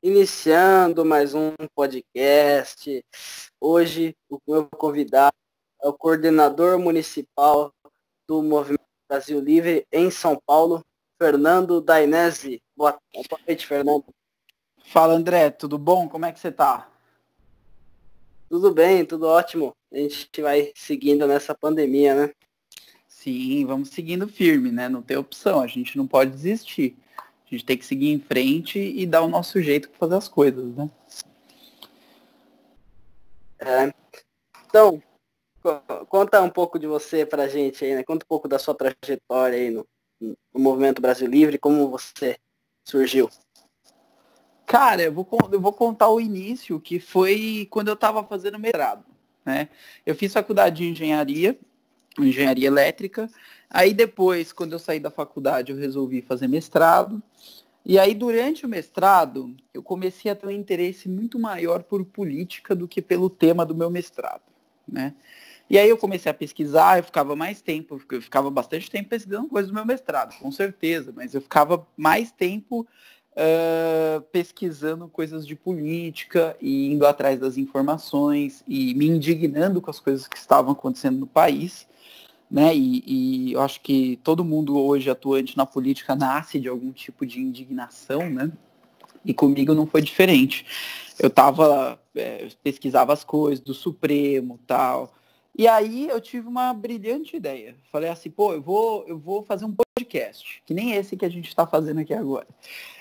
iniciando mais um podcast. Hoje, o meu convidado é o coordenador municipal do Movimento Brasil Livre em São Paulo, Fernando Dainese. Boa noite, Fernando. Fala, André, tudo bom? Como é que você tá? Tudo bem, tudo ótimo. A gente vai seguindo nessa pandemia, né? Sim, vamos seguindo firme, né? Não tem opção, a gente não pode desistir. A gente tem que seguir em frente e dar o nosso jeito para fazer as coisas, né? Então, conta um pouco de você pra gente aí, né? Conta um pouco da sua trajetória aí no Movimento Brasil Livre, como você surgiu. Cara, eu vou contar o início, que foi quando eu estava fazendo mestrado, né? Eu fiz faculdade de engenharia elétrica. Aí depois, quando eu saí da faculdade, eu resolvi fazer mestrado. E aí, durante o mestrado, eu comecei a ter um interesse muito maior por política do que pelo tema do meu mestrado, né? E aí eu comecei a pesquisar, eu ficava bastante tempo pesquisando coisas do meu mestrado, com certeza, mas eu ficava mais tempo pesquisando coisas de política e indo atrás das informações e me indignando com as coisas que estavam acontecendo no país, né? E eu acho que todo mundo hoje atuante na política nasce de algum tipo de indignação, né? E comigo não foi diferente. Eu pesquisava as coisas do Supremo, tal. E aí eu tive uma brilhante ideia. Falei assim, pô, eu vou fazer um podcast, que nem esse que a gente está fazendo aqui agora.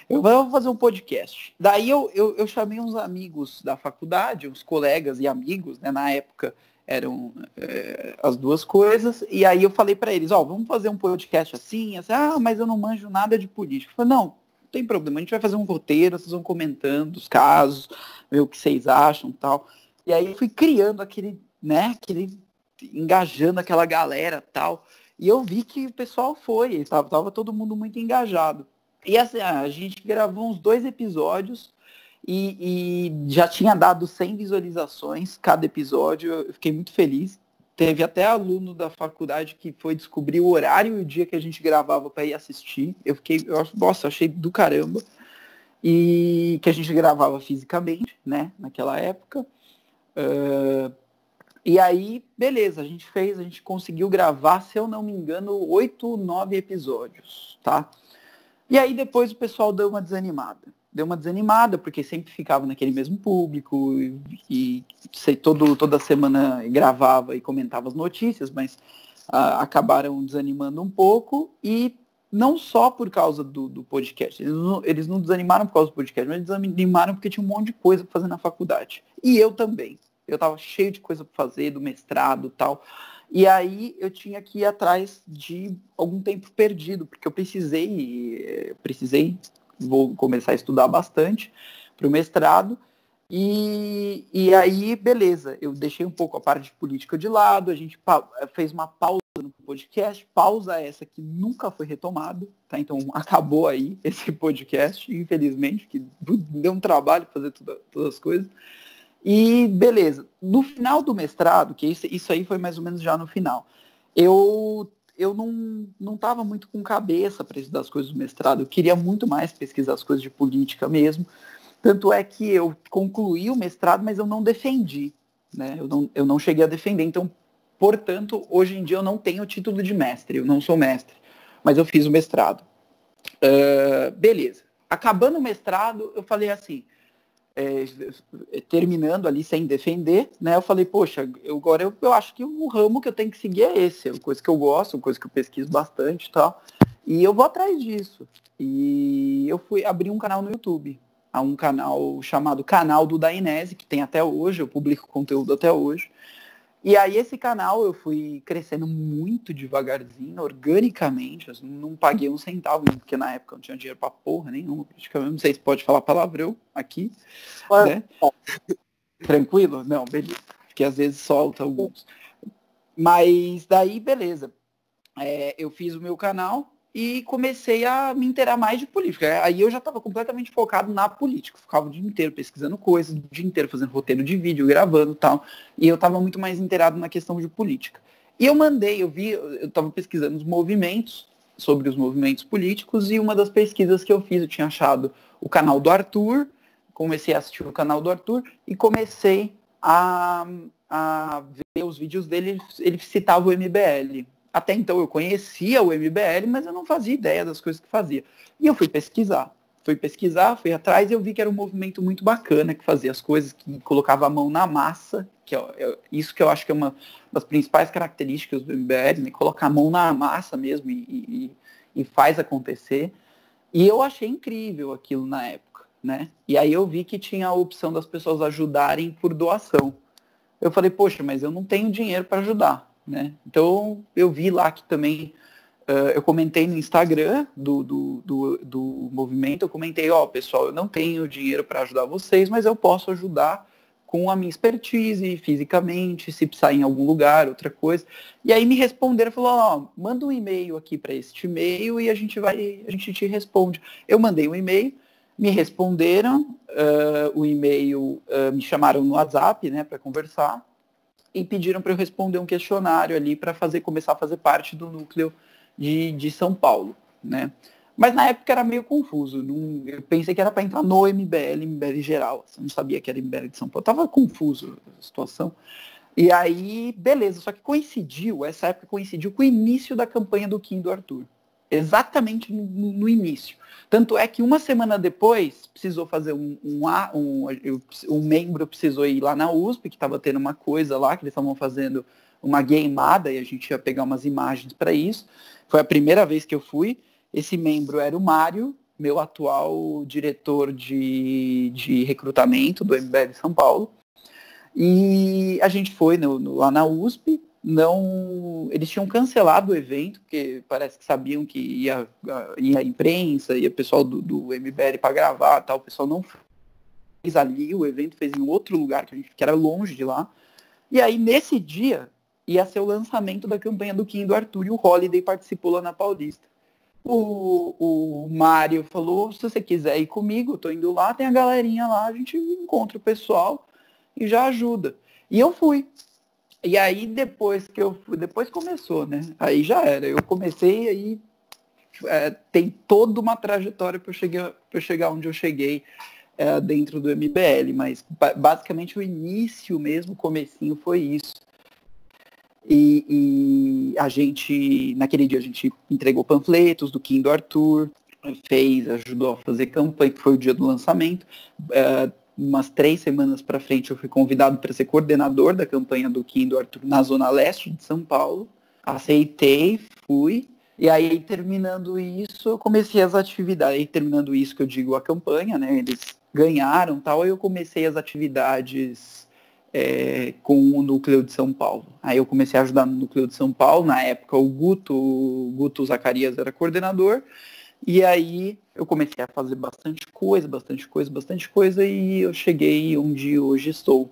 Eu vou fazer um podcast. Daí eu chamei uns amigos da faculdade, uns colegas e amigos, né? Na época eram as duas coisas. E aí eu falei para eles, vamos fazer um podcast assim, assim, mas eu não manjo nada de política. Eu falei, não tem problema, a gente vai fazer um roteiro, vocês vão comentando os casos, ver o que vocês acham e tal. E aí eu fui criando engajando aquela galera tal. E eu vi que o pessoal tava todo mundo muito engajado. E assim, a gente gravou uns 2 episódios e já tinha dado 100 visualizações cada episódio, eu fiquei muito feliz. Teve até aluno da faculdade que foi descobrir o horário e o dia que a gente gravava para ir assistir. Nossa, achei do caramba. E que a gente gravava fisicamente, né, naquela época. E aí, beleza, a gente conseguiu gravar, se eu não me engano, 8, 9 episódios, tá? E aí depois o pessoal deu uma desanimada. Deu uma desanimada, porque sempre ficava naquele mesmo público, toda semana gravava e comentava as notícias, mas acabaram desanimando um pouco, e não só por causa do podcast. Eles não desanimaram por causa do podcast, mas eles desanimaram porque tinha um monte de coisa para fazer na faculdade. E eu também. Eu estava cheio de coisa para fazer, do mestrado e tal. E aí eu tinha que ir atrás de algum tempo perdido, porque eu vou começar a estudar bastante para o mestrado. E aí, beleza, eu deixei um pouco a parte de política de lado, a gente fez uma pausa no podcast, pausa essa que nunca foi retomada, tá? Então acabou aí esse podcast, infelizmente, que deu um trabalho fazer todas as coisas. E beleza, no final do mestrado, que isso aí foi mais ou menos já no final, eu não estava muito com cabeça para estudar as coisas do mestrado, eu queria muito mais pesquisar as coisas de política mesmo, tanto é que eu concluí o mestrado, mas eu não defendi, né? Eu não cheguei a defender, então, portanto, hoje em dia eu não tenho o título de mestre, eu não sou mestre, mas eu fiz o mestrado. Beleza, acabando o mestrado, eu falei assim, terminando ali sem defender, né? Eu falei, poxa, agora eu acho que o ramo que eu tenho que seguir é esse, é uma coisa que eu gosto, uma coisa que eu pesquiso bastante e tal, e eu vou atrás disso. E eu fui abrir um canal no YouTube, um canal chamado Canal do Dainese, que tem até hoje, eu publico conteúdo até hoje. E aí esse canal eu fui crescendo muito devagarzinho, organicamente, eu não paguei um centavo, porque na época eu não tinha dinheiro pra porra nenhuma, praticamente, não sei se pode falar palavrão aqui, né? Tranquilo? Não, beleza, porque às vezes solta alguns. Mas daí, beleza, eu fiz o meu canal e comecei a me inteirar mais de política. Aí eu já estava completamente focado na política. Ficava o dia inteiro pesquisando coisas, o dia inteiro fazendo roteiro de vídeo, gravando e tal. E eu estava muito mais inteirado na questão de política. E eu estava pesquisando sobre os movimentos políticos, e uma das pesquisas que eu fiz, eu tinha achado o canal do Arthur, comecei a assistir o canal do Arthur e comecei a ver os vídeos dele. Ele citava o MBL. Até então eu conhecia o MBL, mas eu não fazia ideia das coisas que fazia. E eu fui pesquisar, fui atrás e eu vi que era um movimento muito bacana, que fazia as coisas, que colocava a mão na massa, que isso que eu acho que é uma das principais características do MBL, né? Colocar a mão na massa mesmo e faz acontecer. E eu achei incrível aquilo na época, né? E aí eu vi que tinha a opção das pessoas ajudarem por doação. Eu falei, poxa, mas eu não tenho dinheiro para ajudar, né? Então eu vi lá que também, eu comentei no Instagram do movimento, eu comentei, pessoal, eu não tenho dinheiro para ajudar vocês, mas eu posso ajudar com a minha expertise, fisicamente, se precisar ir em algum lugar, outra coisa. E aí me responderam, falou, manda um e-mail aqui para este e-mail e a gente te responde. Eu mandei um e-mail, me responderam, o e-mail, me chamaram no WhatsApp, né, para conversar, e pediram para eu responder um questionário ali para começar a fazer parte do núcleo de São Paulo, né? Mas na época era meio confuso. Eu pensei que era para entrar no MBL geral. Eu não sabia que era MBL de São Paulo. Tava confuso a situação. E aí, beleza. Só que essa época coincidiu com o início da campanha do Kim e do Arthur. Exatamente no início. Tanto é que uma semana depois, precisou fazer um membro precisou ir lá na USP, que estava tendo uma coisa lá, que eles estavam fazendo uma gameada, e a gente ia pegar umas imagens para isso. Foi a primeira vez que eu fui. Esse membro era o Mário, meu atual diretor de recrutamento do MBL de São Paulo. E a gente foi lá na USP. Eles tinham cancelado o evento, porque parece que sabiam que ia a imprensa, ia o pessoal do MBL para gravar, tal. O pessoal não fez ali, o evento fez em outro lugar, que era longe de lá. E aí, nesse dia, ia ser o lançamento da campanha do Kim e do Arthur, e o Holiday participou lá na Paulista. O Mário falou, se você quiser ir comigo, eu tô indo lá, tem a galerinha lá, a gente encontra o pessoal e já ajuda. E eu fui. E aí depois que eu fui, depois começou, né? Aí já era. Eu comecei, aí tem toda uma trajetória para eu chegar onde eu cheguei dentro do MBL, mas basicamente o início mesmo, o comecinho foi isso. E naquele dia a gente entregou panfletos do Kim e do Arthur, ajudou a fazer campanha, que foi o dia do lançamento. Umas 3 semanas para frente eu fui convidado para ser coordenador da campanha do Kim e do Arthur na Zona Leste de São Paulo. Aceitei, fui. E aí, terminando isso, eu comecei as atividades. Aí, terminando isso que eu digo a campanha, né? Eles ganharam tal, aí eu comecei as atividades com o Núcleo de São Paulo. Aí eu comecei a ajudar no Núcleo de São Paulo. Na época, o Guto Zacarias era coordenador. E aí eu comecei a fazer bastante coisa, e eu cheguei onde hoje estou.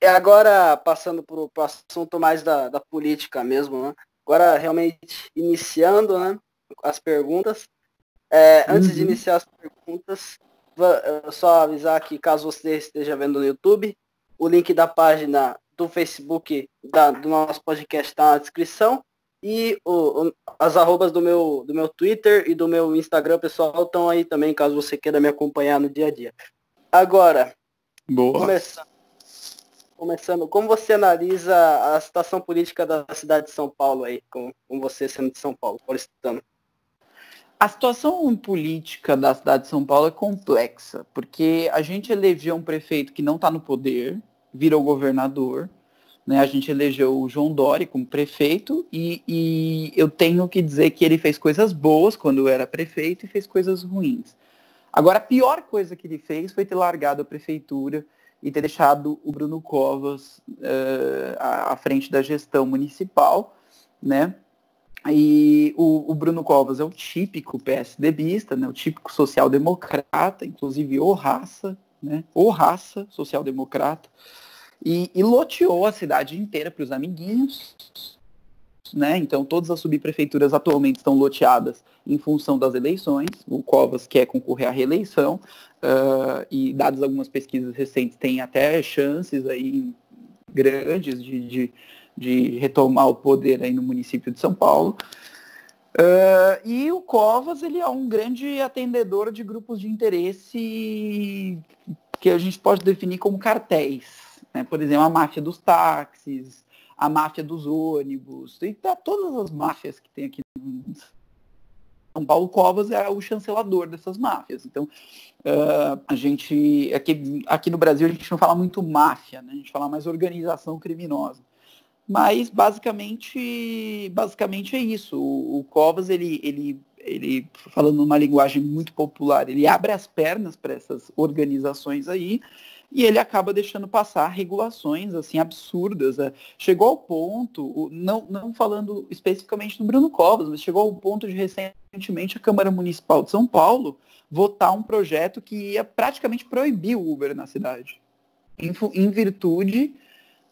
Agora, passando para o assunto mais da política mesmo, né? Agora, realmente, iniciando, né, as perguntas. Antes de iniciar as perguntas, só avisar que, caso você esteja vendo no YouTube, o link da página do Facebook do nosso podcast está na descrição. E as arrobas do meu Twitter e do meu Instagram, pessoal, estão aí também, caso você queira me acompanhar no dia a dia. Agora, começando, como você analisa a situação política da cidade de São Paulo aí, com você sendo de São Paulo, paulistano? A situação política da cidade de São Paulo é complexa, porque a gente elegeu um prefeito que não está no poder, virou governador, né? A gente elegeu o João Dória como prefeito e eu tenho que dizer que ele fez coisas boas quando era prefeito e fez coisas ruins. Agora, a pior coisa que ele fez foi ter largado a prefeitura e ter deixado o Bruno Covas à frente da gestão municipal, né? E o Bruno Covas é o típico PSDBista, né? O típico social-democrata, inclusive o raça social-democrata, e loteou a cidade inteira para os amiguinhos, né? Então todas as subprefeituras atualmente estão loteadas em função das eleições. O Covas quer concorrer à reeleição, e dadas algumas pesquisas recentes, tem até chances aí grandes de retomar o poder aí no município de São Paulo. E o Covas, ele é um grande atendedor de grupos de interesse que a gente pode definir como cartéis, né? Por exemplo, a máfia dos táxis, a máfia dos ônibus, e todas as máfias que tem aqui em São Paulo. Covas é o chancelador dessas máfias. Então, a gente, aqui no Brasil, a gente não fala muito máfia, né? A gente fala mais organização criminosa. Mas, basicamente é isso. O Covas, ele, falando numa linguagem muito popular, ele abre as pernas para essas organizações aí e ele acaba deixando passar regulações assim absurdas. Chegou ao ponto, não falando especificamente do Bruno Covas, mas chegou ao ponto de recentemente a Câmara Municipal de São Paulo votar um projeto que ia praticamente proibir o Uber na cidade, em virtude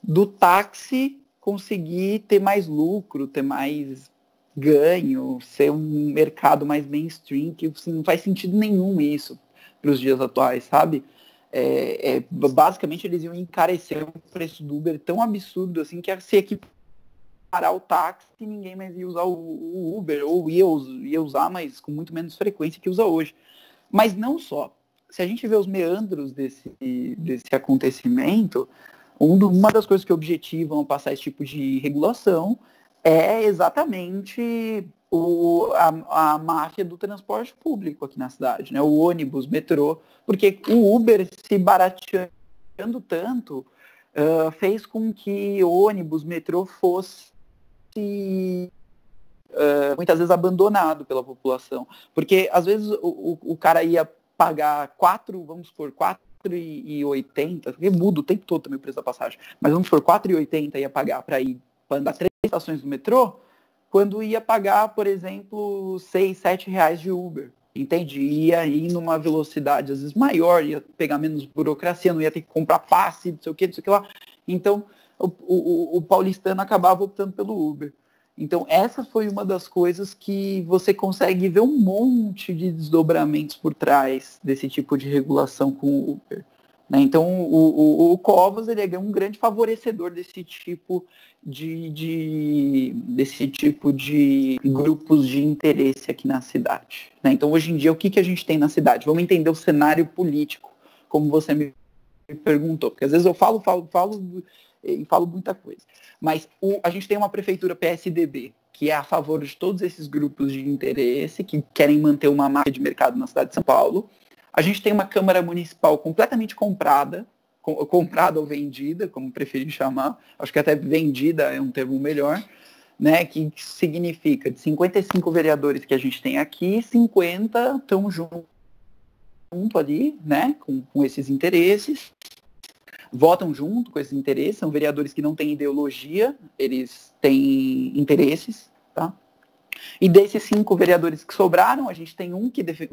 do táxi conseguir ter mais lucro, ter mais ganho, ser um mercado mais mainstream, que assim, não faz sentido nenhum isso para os dias atuais, sabe? Basicamente eles iam encarecer o preço do Uber tão absurdo assim que ia se equiparar o táxi e ninguém mais ia usar o Uber, ou ia usar, mas com muito menos frequência que usa hoje. Mas não só. Se a gente vê os meandros desse acontecimento, uma das coisas que objetivam passar esse tipo de regulação é exatamente a máfia do transporte público aqui na cidade, né? O ônibus, metrô, porque o Uber se barateando tanto fez com que o ônibus, metrô fosse muitas vezes abandonado pela população, porque às vezes o cara ia pagar 4,80, porque muda o tempo todo também o preço da passagem, mas vamos supor, 4,80 ia pagar para andar 3 estações do metrô, quando ia pagar, por exemplo, 6, 7 reais de Uber, entende? Ia ir numa velocidade às vezes maior, ia pegar menos burocracia, não ia ter que comprar passe, não sei o que lá. Então, o paulistano acabava optando pelo Uber. Então, essa foi uma das coisas que você consegue ver um monte de desdobramentos por trás desse tipo de regulação com o Uber, né? Então, o Covas, ele é um grande favorecedor desse tipo de grupos de interesse aqui na cidade, né? Então, hoje em dia, o que a gente tem na cidade? Vamos entender o cenário político, como você me perguntou, porque às vezes eu falo muita coisa. Mas a gente tem uma prefeitura PSDB, que é a favor de todos esses grupos de interesse, que querem manter uma marca de mercado na cidade de São Paulo. A gente tem uma Câmara Municipal completamente comprada ou vendida, como preferir chamar, acho que até vendida é um termo melhor, né, que significa de 55 vereadores que a gente tem aqui, 50 estão junto ali, né, com esses interesses, votam junto com esses interesses, são vereadores que não têm ideologia, eles têm interesses, tá? E desses 5 vereadores que sobraram, a gente tem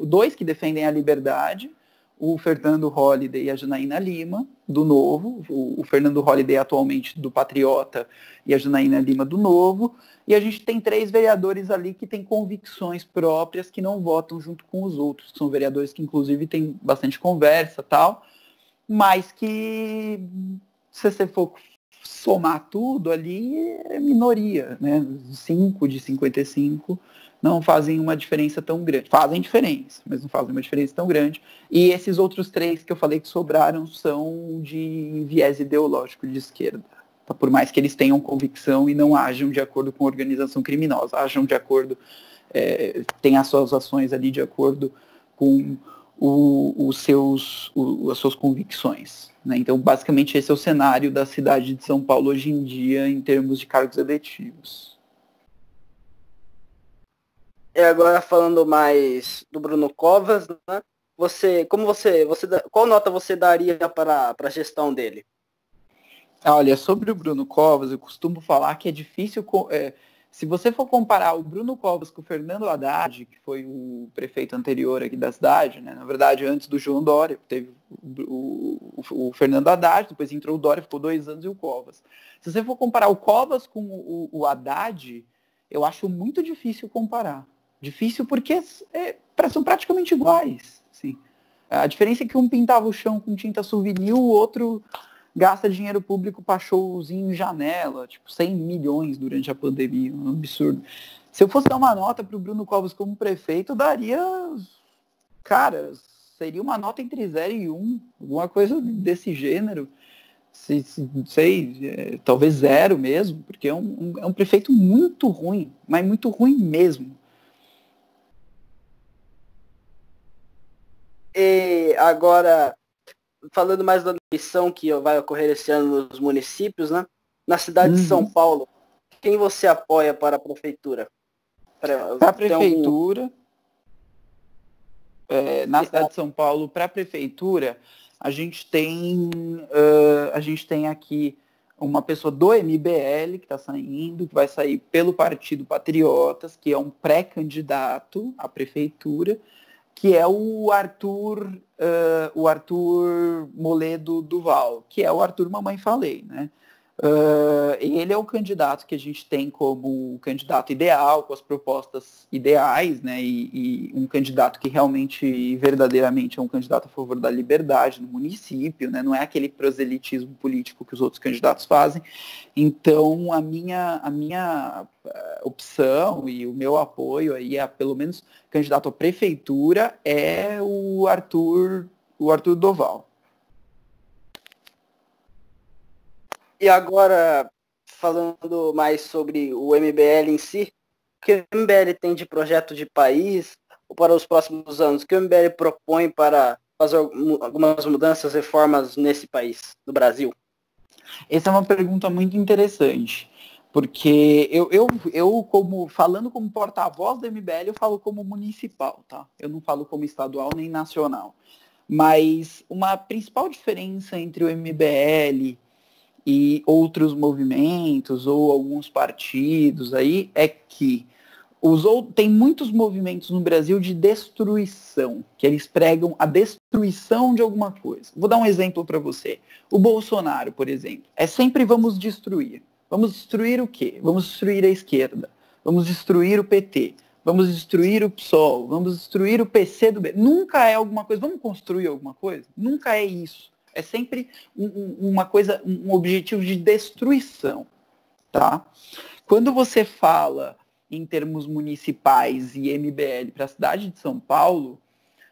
2 que defendem a liberdade, o Fernando Holliday e a Janaína Lima, do Novo, o Fernando Holliday atualmente do Patriota e a Janaína Lima do Novo, e a gente tem 3 vereadores ali que têm convicções próprias, que não votam junto com os outros, são vereadores que inclusive têm bastante conversa e tal, mas que, se você for somar tudo ali, é minoria, né? 5 de 55 não fazem uma diferença tão grande. Fazem diferença, mas não fazem uma diferença tão grande. E esses outros 3 que eu falei que sobraram são de viés ideológico de esquerda. Por mais que eles tenham convicção e não ajam de acordo com a organização criminosa, ajam de acordo, tem as suas ações ali de acordo com as suas convicções, né? Então, basicamente, esse é o cenário da cidade de São Paulo hoje em dia em termos de cargos eletivos. E agora falando mais do Bruno Covas, né? Qual nota você daria para a gestão dele? Olha, sobre o Bruno Covas, eu costumo falar que é difícil. Se você for comparar o Bruno Covas com o Fernando Haddad, que foi o prefeito anterior aqui da cidade, né? Na verdade, antes do João Dória, teve o Fernando Haddad, depois entrou o Dória, ficou 2 anos, e o Covas. Se você for comparar o Covas com o Haddad, eu acho muito difícil comparar. Difícil porque são praticamente iguais. Assim. A diferença é que um pintava o chão com tinta souvenir, o outro gasta dinheiro público para showzinho em janela, tipo 100 milhões durante a pandemia, um absurdo. Se eu fosse dar uma nota para o Bruno Covas como prefeito, eu daria, cara, seria uma nota entre 0 e 1, alguma coisa desse gênero. Sei, talvez 0 mesmo, porque é um prefeito muito ruim, mas muito ruim mesmo. E agora, falando mais da eleição que vai ocorrer esse ano nos municípios, né? Na cidade de São Paulo, quem você apoia para a prefeitura? Para a prefeitura, na cidade de São Paulo, para a prefeitura, a gente tem aqui uma pessoa do MBL que está saindo, que vai sair pelo Partido Patriotas, que é um pré-candidato à prefeitura, que é o Arthur Moledo Duval, que é o Arthur Mamãe Falei, né? Ele é o candidato que a gente tem como o candidato ideal, com as propostas ideais, né? E um candidato que realmente, verdadeiramente, é um candidato a favor da liberdade no município, né? Não é aquele proselitismo político que os outros candidatos fazem. Então, a minha opção e o meu apoio aí, pelo menos candidato à prefeitura, é o Arthur Doval. E agora, falando mais sobre o MBL em si, o que o MBL tem de projeto de país ou para os próximos anos? O que o MBL propõe para fazer algumas mudanças, reformas nesse país, no Brasil? Essa é uma pergunta muito interessante, porque falando como porta-voz do MBL, eu falo como municipal, tá? Eu não falo como estadual nem nacional. Mas uma principal diferença entre o MBL e outros movimentos ou alguns partidos aí é que tem muitos movimentos no Brasil de destruição, que eles pregam a destruição de alguma coisa. Vou dar um exemplo para você. O Bolsonaro, por exemplo, sempre vamos destruir. Vamos destruir o quê? Vamos destruir a esquerda. Vamos destruir o PT. Vamos destruir o PSOL. Vamos destruir o PCdoB. Nunca é alguma coisa. Vamos construir alguma coisa? Nunca é isso. É sempre uma coisa, um objetivo de destruição, tá? Quando você fala em termos municipais e MBL para a cidade de São Paulo,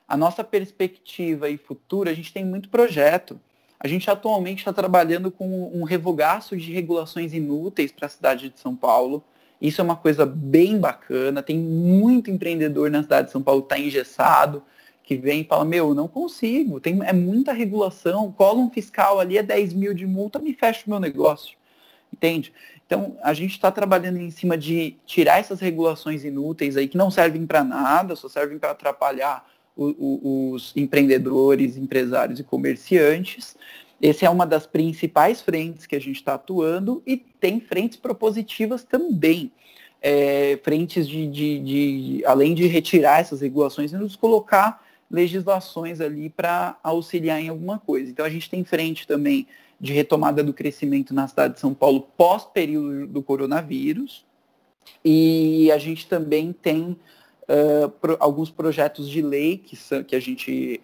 a nossa perspectiva e futuro, a gente tem muito projeto. A gente atualmente está trabalhando com um revogaço de regulações inúteis para a cidade de São Paulo. Isso é uma coisa bem bacana. Tem muito empreendedor na cidade de São Paulo que está engessado, que vem e fala, não consigo, é muita regulação, cola um fiscal ali, 10 mil de multa, me fecha o meu negócio. Entende? Então, a gente está trabalhando em cima de tirar essas regulações inúteis aí, que não servem para nada, só servem para atrapalhar os empreendedores, empresários e comerciantes. Essa é uma das principais frentes que a gente está atuando, e tem frentes propositivas também. Frentes além de retirar essas regulações, nos colocar legislações ali para auxiliar em alguma coisa. Então a gente tem frente também de retomada do crescimento na cidade de São Paulo pós-período do coronavírus, e a gente também tem alguns projetos de lei que a gente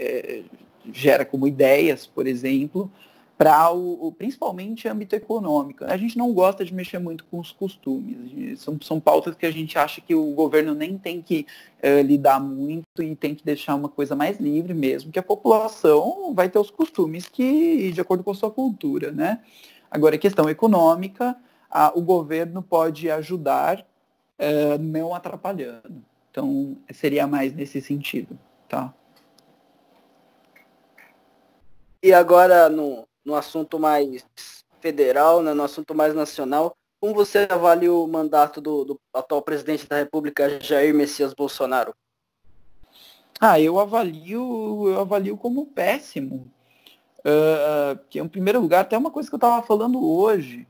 gera como ideias, por exemplo, para principalmente âmbito econômico. A gente não gosta de mexer muito com os costumes. São pautas que a gente acha que o governo nem tem que lidar muito e tem que deixar uma coisa mais livre mesmo, que a população vai ter os costumes de acordo com a sua cultura, né? Agora, a questão econômica, o governo pode ajudar não atrapalhando. Então, seria mais nesse sentido, tá? E agora, no assunto mais federal, né, no assunto mais nacional, como você avalia o mandato do atual presidente da República, Jair Messias Bolsonaro? Eu avalio como péssimo. Que, em primeiro lugar, até uma coisa que eu estava falando hoje,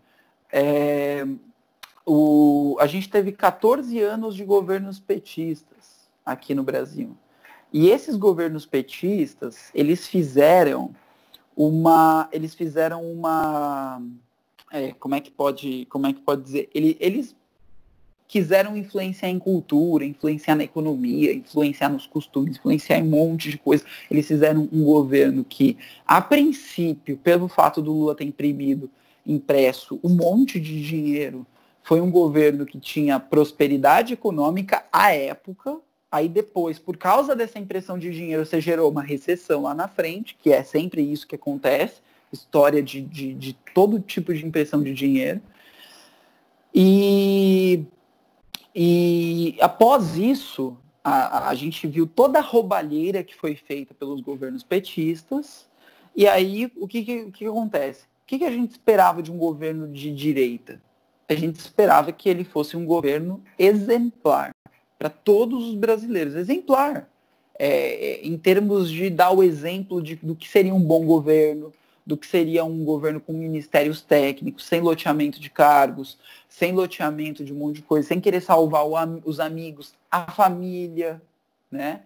a gente teve 14 anos de governos petistas aqui no Brasil. E esses governos petistas, eles fizeram uma como é que pode dizer? Eles quiseram influenciar em cultura, influenciar na economia, influenciar nos costumes, influenciar em um monte de coisa. Eles fizeram um governo que, a princípio, pelo fato do Lula ter impresso um monte de dinheiro, foi um governo que tinha prosperidade econômica à época. Aí depois, por causa dessa impressão de dinheiro, você gerou uma recessão lá na frente, que é sempre isso que acontece, história de todo tipo de impressão de dinheiro. E após isso, a gente viu toda a roubalheira que foi feita pelos governos petistas. E aí, o que acontece? O que a gente esperava de um governo de direita? A gente esperava que ele fosse um governo exemplar para todos os brasileiros. Exemplar. Em termos de dar o exemplo do que seria um bom governo, do que seria um governo com ministérios técnicos, sem loteamento de cargos, sem loteamento de um monte de coisa, sem querer salvar os amigos, a família, né?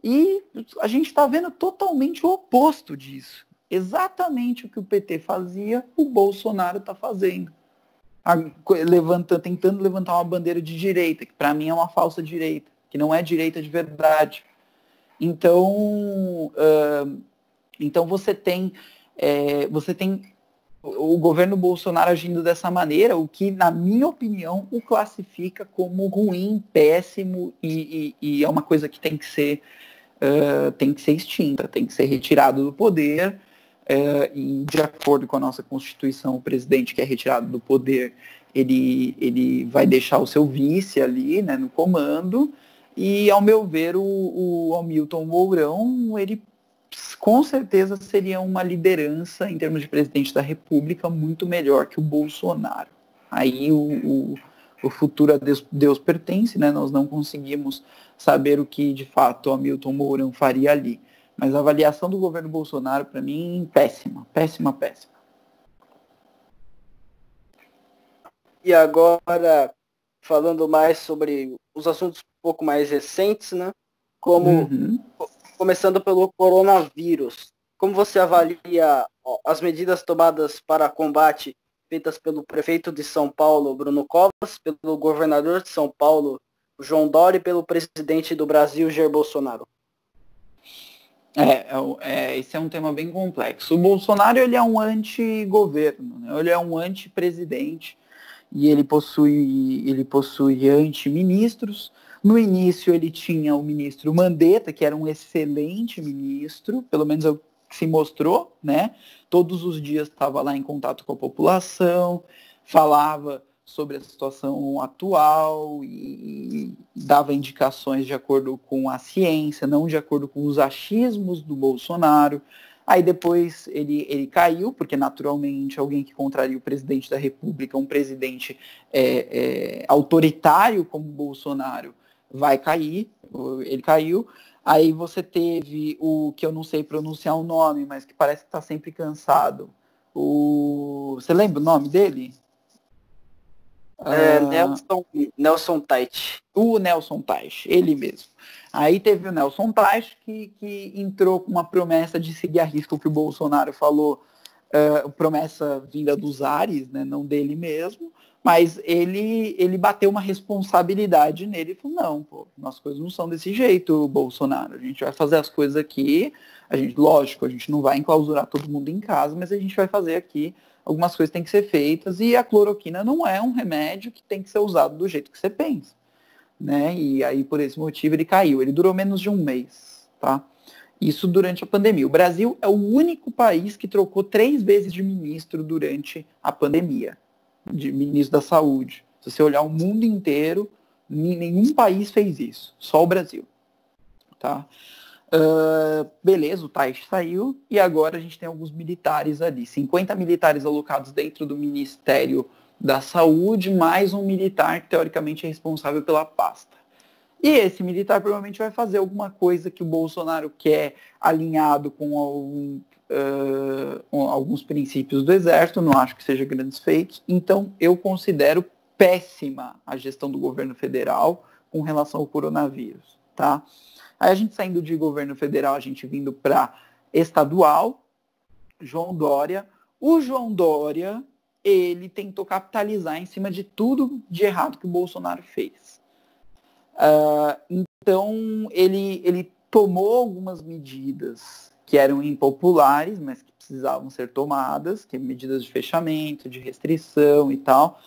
E a gente está vendo totalmente o oposto disso. Exatamente o que o PT fazia, o Bolsonaro está fazendo. Tentando levantar uma bandeira de direita, que para mim é uma falsa direita, que não é direita de verdade. Então você tem o governo Bolsonaro agindo dessa maneira, o que, na minha opinião, o classifica como ruim, péssimo e é uma coisa que tem que ser extinta, tem que ser retirado do poder. E de acordo com a nossa Constituição, o presidente que é retirado do poder, ele vai deixar o seu vice ali, né, no comando. E, ao meu ver, o Hamilton Mourão, ele com certeza seria uma liderança, em termos de presidente da República, muito melhor que o Bolsonaro. Aí o futuro a Deus pertence, né? Nós não conseguimos saber o que, de fato, o Hamilton Mourão faria ali. Mas a avaliação do governo Bolsonaro, para mim, péssima, péssima, péssima. E agora, falando mais sobre os assuntos um pouco mais recentes, né? Como começando pelo coronavírus. Como você avalia as medidas tomadas para combate feitas pelo prefeito de São Paulo, Bruno Covas, pelo governador de São Paulo, João Dória, e pelo presidente do Brasil, Jair Bolsonaro? Esse é um tema bem complexo. O Bolsonaro, ele é um anti-governo, né? Ele é um anti-presidente e ele possui anti-ministros. No início ele tinha o ministro Mandetta, que era um excelente ministro, pelo menos é o que se mostrou, né? Todos os dias estava lá em contato com a população, falava sobre a situação atual e dava indicações de acordo com a ciência, não de acordo com os achismos do Bolsonaro. Aí depois ele caiu, porque naturalmente alguém que contraria o presidente da República, um presidente autoritário como o Bolsonaro, vai cair. Ele caiu. Aí você teve o que eu não sei pronunciar o nome, mas que parece que está sempre cansado. Você lembra o nome dele? Nelson Teich. O Nelson Teich, ele mesmo. Aí teve o Nelson Teich que entrou com uma promessa de seguir a risco o que o Bolsonaro falou, promessa vinda dos ares, né, não dele mesmo, mas ele bateu uma responsabilidade nele e falou, não, as coisas não são desse jeito, Bolsonaro, a gente vai fazer as coisas aqui, lógico, a gente não vai enclausurar todo mundo em casa, mas a gente vai fazer aqui, algumas coisas têm que ser feitas, e a cloroquina não é um remédio que tem que ser usado do jeito que você pensa, né? E aí, por esse motivo, ele caiu. Ele durou menos de um mês, tá? Isso durante a pandemia. O Brasil é o único país que trocou 3 vezes de ministro durante a pandemia, de ministro da saúde. Se você olhar o mundo inteiro, nenhum país fez isso, só o Brasil, tá? Beleza, o Teich saiu e agora a gente tem alguns militares ali, 50 militares alocados dentro do Ministério da Saúde, mais um militar que teoricamente é responsável pela pasta. E esse militar provavelmente vai fazer alguma coisa que o Bolsonaro quer, alinhado com alguns princípios do Exército, não acho que seja grandes feitos, então eu considero péssima a gestão do governo federal com relação ao coronavírus, tá? Aí a gente saindo de governo federal, a gente vindo para estadual, João Dória. O João Dória, ele tentou capitalizar em cima de tudo de errado que o Bolsonaro fez. Então, ele tomou algumas medidas que eram impopulares, mas que precisavam ser tomadas, que medidas de fechamento, de restrição e tal.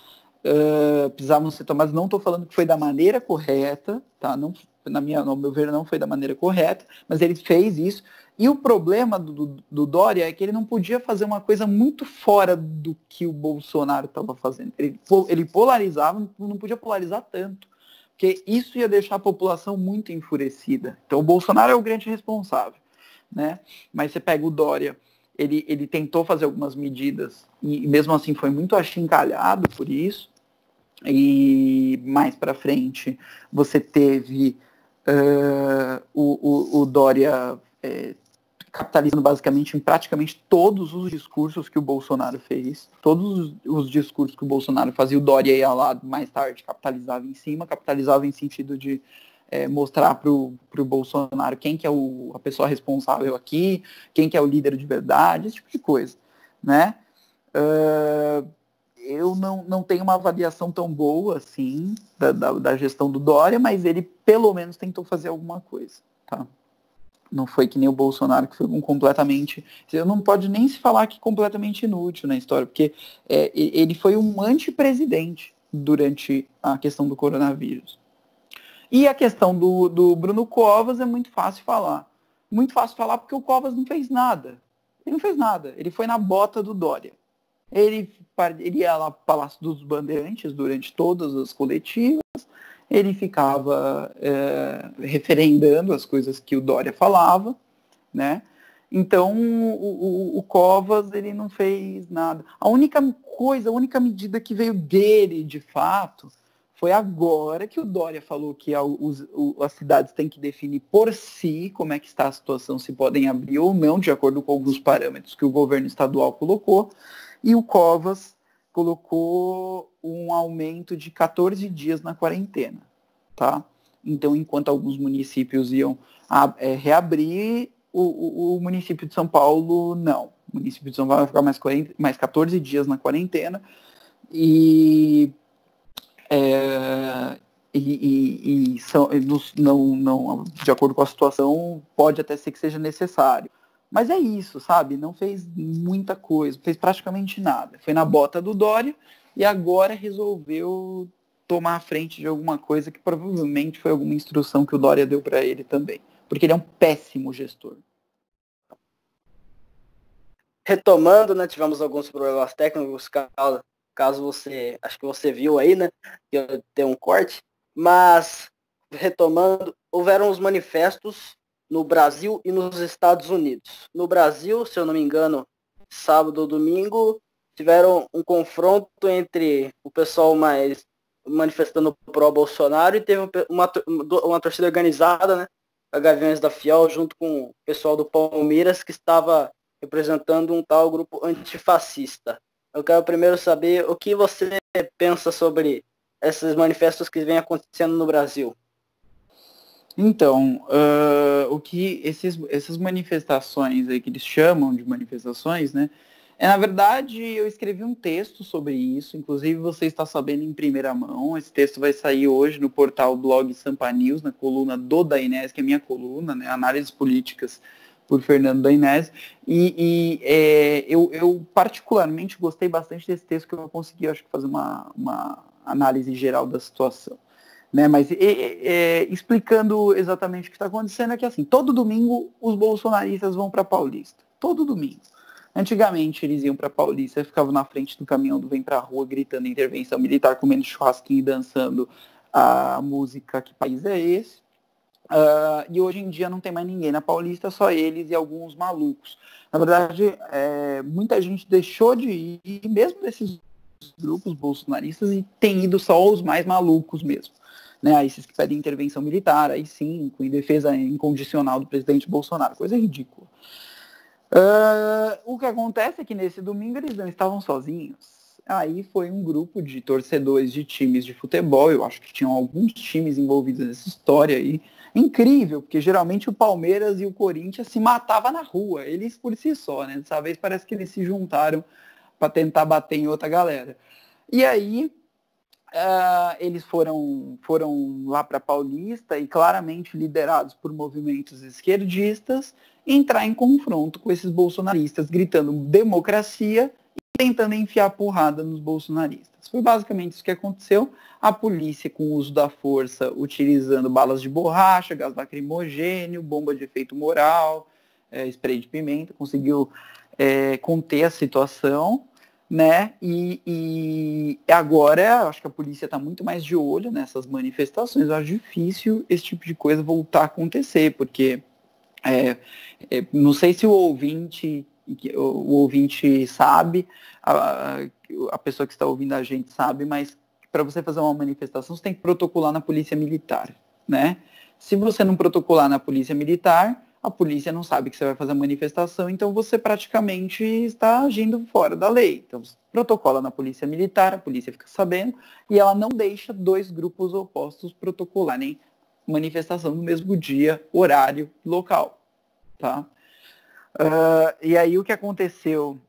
precisavam ser tomadas. Não estou falando que foi da maneira correta, tá? Não, no meu ver, não foi da maneira correta, mas ele fez isso. E o problema do Dória é que ele não podia fazer uma coisa muito fora do que o Bolsonaro estava fazendo. Ele polarizava, não podia polarizar tanto, porque isso ia deixar a população muito enfurecida. Então o Bolsonaro é o grande responsável, né? Mas você pega o Dória, ele tentou fazer algumas medidas e mesmo assim foi muito achincalhado por isso. E mais para frente você teve o Dória capitalizando basicamente em praticamente todos os discursos que o Bolsonaro fez. Todos os discursos que o Bolsonaro fazia, o Dória ia lá mais tarde, capitalizava em cima, capitalizava em sentido de mostrar para o Bolsonaro quem que é a pessoa responsável aqui, quem que é o líder de verdade, esse tipo de coisa, né? Eu não tenho uma avaliação tão boa assim da gestão do Dória, mas ele pelo menos tentou fazer alguma coisa, tá? Não foi que nem o Bolsonaro, que foi completamente... Não pode nem se falar que completamente inútil na história, porque ele foi um antipresidente durante a questão do coronavírus. E a questão do Bruno Covas é muito fácil falar. Muito fácil falar porque o Covas não fez nada. Ele não fez nada. Ele foi na bota do Dória. Ele ia lá para o Palácio dos Bandeirantes durante todas as coletivas. Ele ficava referendando as coisas que o Dória falava, né? Então, o Covas, ele não fez nada. A única medida que veio dele, de fato, foi agora que o Dória falou que as cidades têm que definir por si como é que está a situação, se podem abrir ou não, de acordo com alguns parâmetros que o governo estadual colocou. E o Covas colocou um aumento de 14 dias na quarentena, tá? Então, enquanto alguns municípios iam reabrir, o município de São Paulo não. O município de São Paulo vai ficar mais 14 dias na quarentena e não, de acordo com a situação, pode até ser que seja necessário. Mas é isso, sabe? Não fez muita coisa, não fez praticamente nada. Foi na bota do Dória e agora resolveu tomar a frente de alguma coisa que provavelmente foi alguma instrução que o Dória deu para ele também. Porque ele é um péssimo gestor. Retomando, né? Tivemos alguns problemas técnicos, caso você, acho que você viu aí, né? Que eu dei um corte. Mas, retomando, houveram os manifestos no Brasil e nos Estados Unidos. No Brasil, se eu não me engano, sábado ou domingo, tiveram um confronto entre o pessoal mais manifestando pró-Bolsonaro e teve uma torcida organizada, né? A Gaviões da Fiel, junto com o pessoal do Palmeiras, que estava representando um tal grupo antifascista. Eu quero primeiro saber o que você pensa sobre esses manifestos que vêm acontecendo no Brasil. Então, o que essas manifestações aí que eles chamam de manifestações, né? Na verdade, eu escrevi um texto sobre isso, inclusive você está sabendo em primeira mão. Esse texto vai sair hoje no portal blog Sampa News, na coluna do Dainese, que é minha coluna, né? Análises políticas por Fernando Dainese. Eu particularmente gostei bastante desse texto, que eu consegui, acho que, fazer uma análise geral da situação. Né, mas explicando exatamente o que está acontecendo é que assim, todo domingo os bolsonaristas vão para Paulista. Todo domingo. Antigamente eles iam para Paulista, ficavam na frente do caminhão do Vem Pra Rua gritando intervenção militar, comendo churrasquinho e dançando a música Que País é Esse? E hoje em dia não tem mais ninguém na Paulista, só eles e alguns malucos. Na verdade, muita gente deixou de ir, mesmo desses grupos bolsonaristas, e tem ido só os mais malucos mesmo. Né, esses que pedem intervenção militar, aí sim, em defesa incondicional do presidente Bolsonaro, coisa ridícula. O que acontece é que nesse domingo eles não estavam sozinhos. Aí foi um grupo de torcedores de times de futebol, eu acho que tinham alguns times envolvidos nessa história aí. Incrível, porque geralmente o Palmeiras e o Corinthians se matavam na rua, eles por si só, né? Dessa vez parece que eles se juntaram para tentar bater em outra galera. E aí eles foram lá para Paulista e claramente liderados por movimentos esquerdistas, entrar em confronto com esses bolsonaristas, gritando democracia tentando enfiar porrada nos bolsonaristas. Foi basicamente isso que aconteceu. A polícia, com o uso da força, utilizando balas de borracha, gás lacrimogênio, bomba de efeito moral, spray de pimenta, conseguiu conter a situação, né? E agora, acho que a polícia está muito mais de olho nessas manifestações. Eu acho difícil esse tipo de coisa voltar a acontecer, porque não sei se o ouvinte sabe, a pessoa que está ouvindo a gente sabe, mas para você fazer uma manifestação, você tem que protocolar na polícia militar, né? Se você não protocolar na polícia militar, a polícia não sabe que você vai fazer a manifestação, então você praticamente está agindo fora da lei. Então, você protocola na polícia militar, a polícia fica sabendo, e ela não deixa dois grupos opostos protocolarem manifestação no mesmo dia, horário, local. Tá? E aí o que aconteceu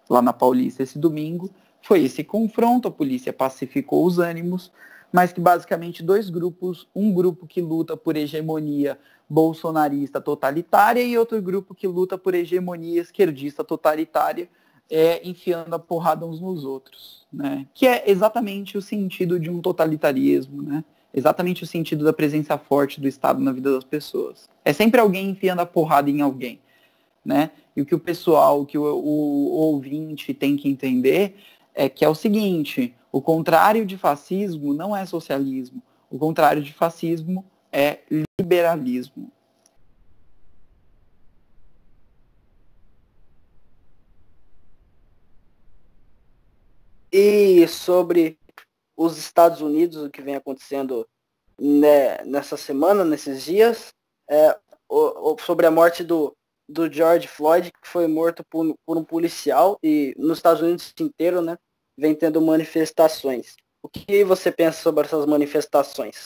lá na Paulista esse domingo foi esse confronto. A polícia pacificou os ânimos, mas que basicamente dois grupos, um grupo que luta por hegemonia bolsonarista totalitária e outro grupo que luta por hegemonia esquerdista totalitária, enfiando a porrada uns nos outros, né? Que é exatamente o sentido de um totalitarismo, né? Exatamente o sentido da presença forte do Estado na vida das pessoas. É sempre alguém enfiando a porrada em alguém, né? E o que o pessoal, o que o ouvinte tem que entender é que é o seguinte: o contrário de fascismo não é socialismo. O contrário de fascismo é liberalismo. E sobre os Estados Unidos, o que vem acontecendo, né, nessa semana, nesses dias, sobre a morte do George Floyd, que foi morto por um policial, e nos Estados Unidos inteiro, né, vem tendo manifestações. O que você pensa sobre essas manifestações?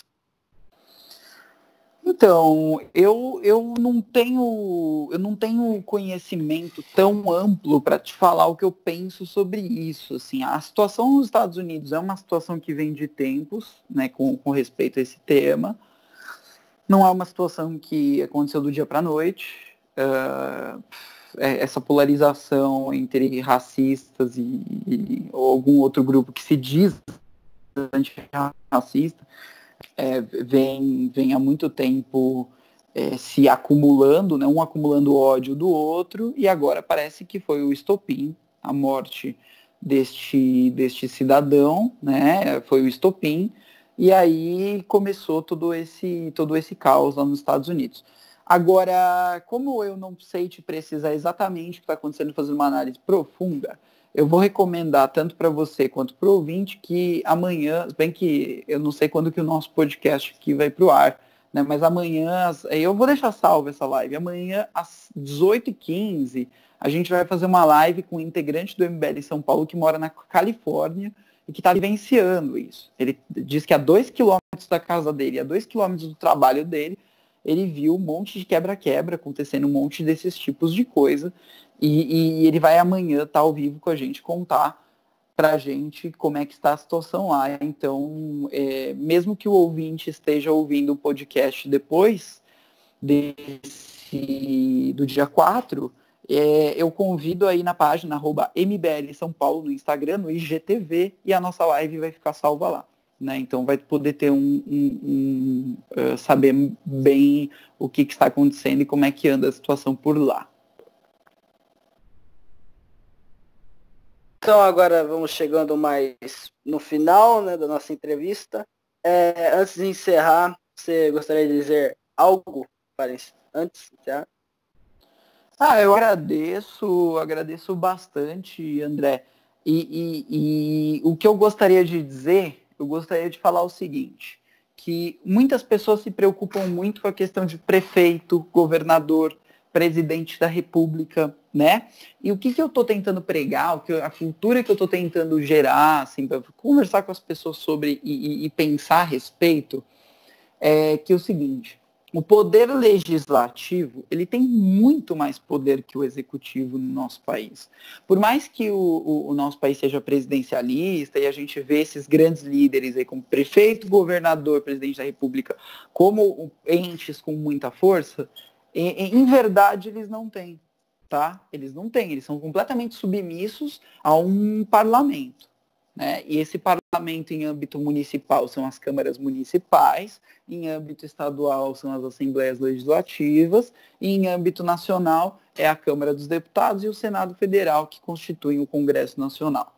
Então, eu não tenho conhecimento tão amplo para te falar o que eu penso sobre isso. Assim, a situação nos Estados Unidos é uma situação que vem de tempos, né, com respeito a esse tema. Não é uma situação que aconteceu do dia para a noite. Essa polarização entre racistas ou algum outro grupo que se diz antirracista vem há muito tempo se acumulando, né, um acumulando ódio do outro, e agora parece que foi o estopim, a morte deste cidadão, né, foi o estopim, e aí começou todo esse caos lá nos Estados Unidos. Agora, como eu não sei te precisar exatamente o que está acontecendo, fazendo uma análise profunda, eu vou recomendar tanto para você quanto para o ouvinte que amanhã, bem que eu não sei quando que o nosso podcast aqui vai para o ar, né, mas amanhã, eu vou deixar salvo essa live, amanhã às 18h15 a gente vai fazer uma live com um integrante do MBL São Paulo que mora na Califórnia e que está vivenciando isso. Ele diz que a 2 quilômetros da casa dele, a 2 quilômetros do trabalho dele, ele viu um monte de quebra-quebra acontecendo, um monte desses tipos de coisa, e ele vai amanhã estar ao vivo com a gente, contar pra gente como é que está a situação lá. Então, mesmo que o ouvinte esteja ouvindo o podcast depois do dia 4, eu convido aí na página @MBL São Paulo no Instagram, no IGTV, e a nossa live vai ficar salva lá. Né? Então vai poder ter saber bem o que está acontecendo e como é que anda a situação por lá. Então agora vamos chegando mais no final, né, da nossa entrevista. Antes de encerrar, você gostaria de dizer algo antes de encerrar? Eu agradeço bastante, André. E o que eu gostaria de dizer, eu gostaria de falar o seguinte, que muitas pessoas se preocupam muito com a questão de prefeito, governador, presidente da República, né? E o que eu estou tentando pregar, a cultura que eu estou tentando gerar, assim, para conversar com as pessoas sobre e pensar a respeito, é que é o seguinte: o poder legislativo, ele tem muito mais poder que o executivo no nosso país. Por mais que o nosso país seja presidencialista e a gente vê esses grandes líderes aí como prefeito, governador, presidente da República, como entes com muita força, Em verdade, eles não têm, tá? Eles não têm, eles são completamente submissos a um parlamento, né? E esse parlamento em âmbito municipal são as câmaras municipais, em âmbito estadual são as assembleias legislativas, e em âmbito nacional é a Câmara dos Deputados e o Senado Federal, que constituem o Congresso Nacional.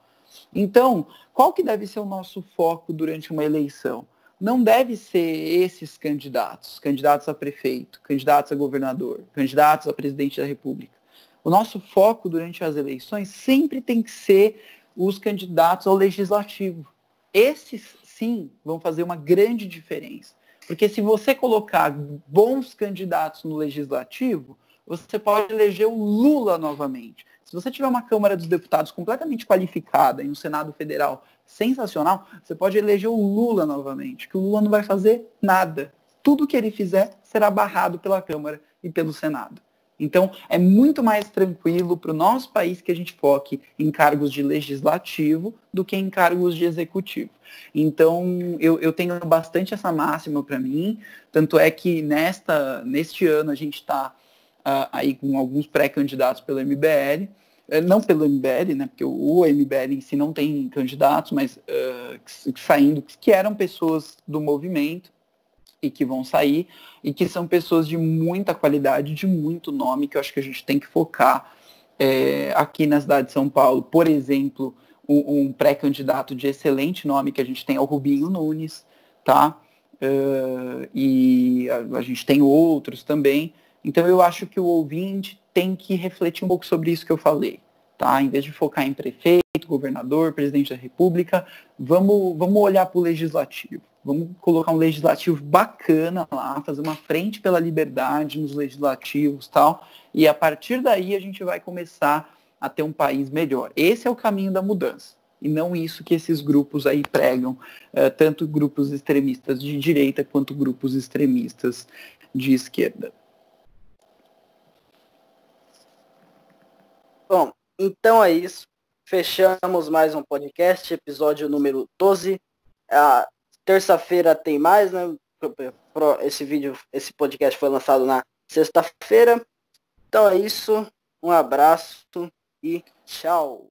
Então, qual que deve ser o nosso foco durante uma eleição? Não deve ser esses candidatos, candidatos a prefeito, candidatos a governador, candidatos a presidente da República. O nosso foco durante as eleições sempre tem que ser os candidatos ao legislativo. Esses, sim, vão fazer uma grande diferença. Porque se você colocar bons candidatos no legislativo, você pode eleger o Lula novamente. Se você tiver uma Câmara dos Deputados completamente qualificada e um Senado Federal sensacional, você pode eleger o Lula novamente, que o Lula não vai fazer nada. Tudo que ele fizer será barrado pela Câmara e pelo Senado. Então, é muito mais tranquilo para o nosso país que a gente foque em cargos de legislativo do que em cargos de executivo. Então, eu tenho bastante essa máxima para mim, tanto é que neste ano a gente está aí com alguns pré-candidatos pelo MBL, não pelo MBL, né, porque o MBL em si não tem candidatos, mas saindo, que eram pessoas do movimento, e que vão sair, e que são pessoas de muita qualidade, de muito nome, que eu acho que a gente tem que focar aqui na cidade de São Paulo. Por exemplo, um pré-candidato de excelente nome que a gente tem é o Rubinho Nunes, tá? E a gente tem outros também. Então eu acho que o ouvinte tem que refletir um pouco sobre isso que eu falei, tá? Em vez de focar em prefeito, governador, presidente da República, vamos olhar para o legislativo. Vamos colocar um legislativo bacana lá, fazer uma frente pela liberdade nos legislativos e tal, e a partir daí a gente vai começar a ter um país melhor. Esse é o caminho da mudança, e não isso que esses grupos aí pregam, tanto grupos extremistas de direita quanto grupos extremistas de esquerda. Bom, então é isso. Fechamos mais um podcast, episódio número 12. Terça-feira tem mais, né? Esse podcast foi lançado na sexta-feira. Então é isso. Um abraço e tchau.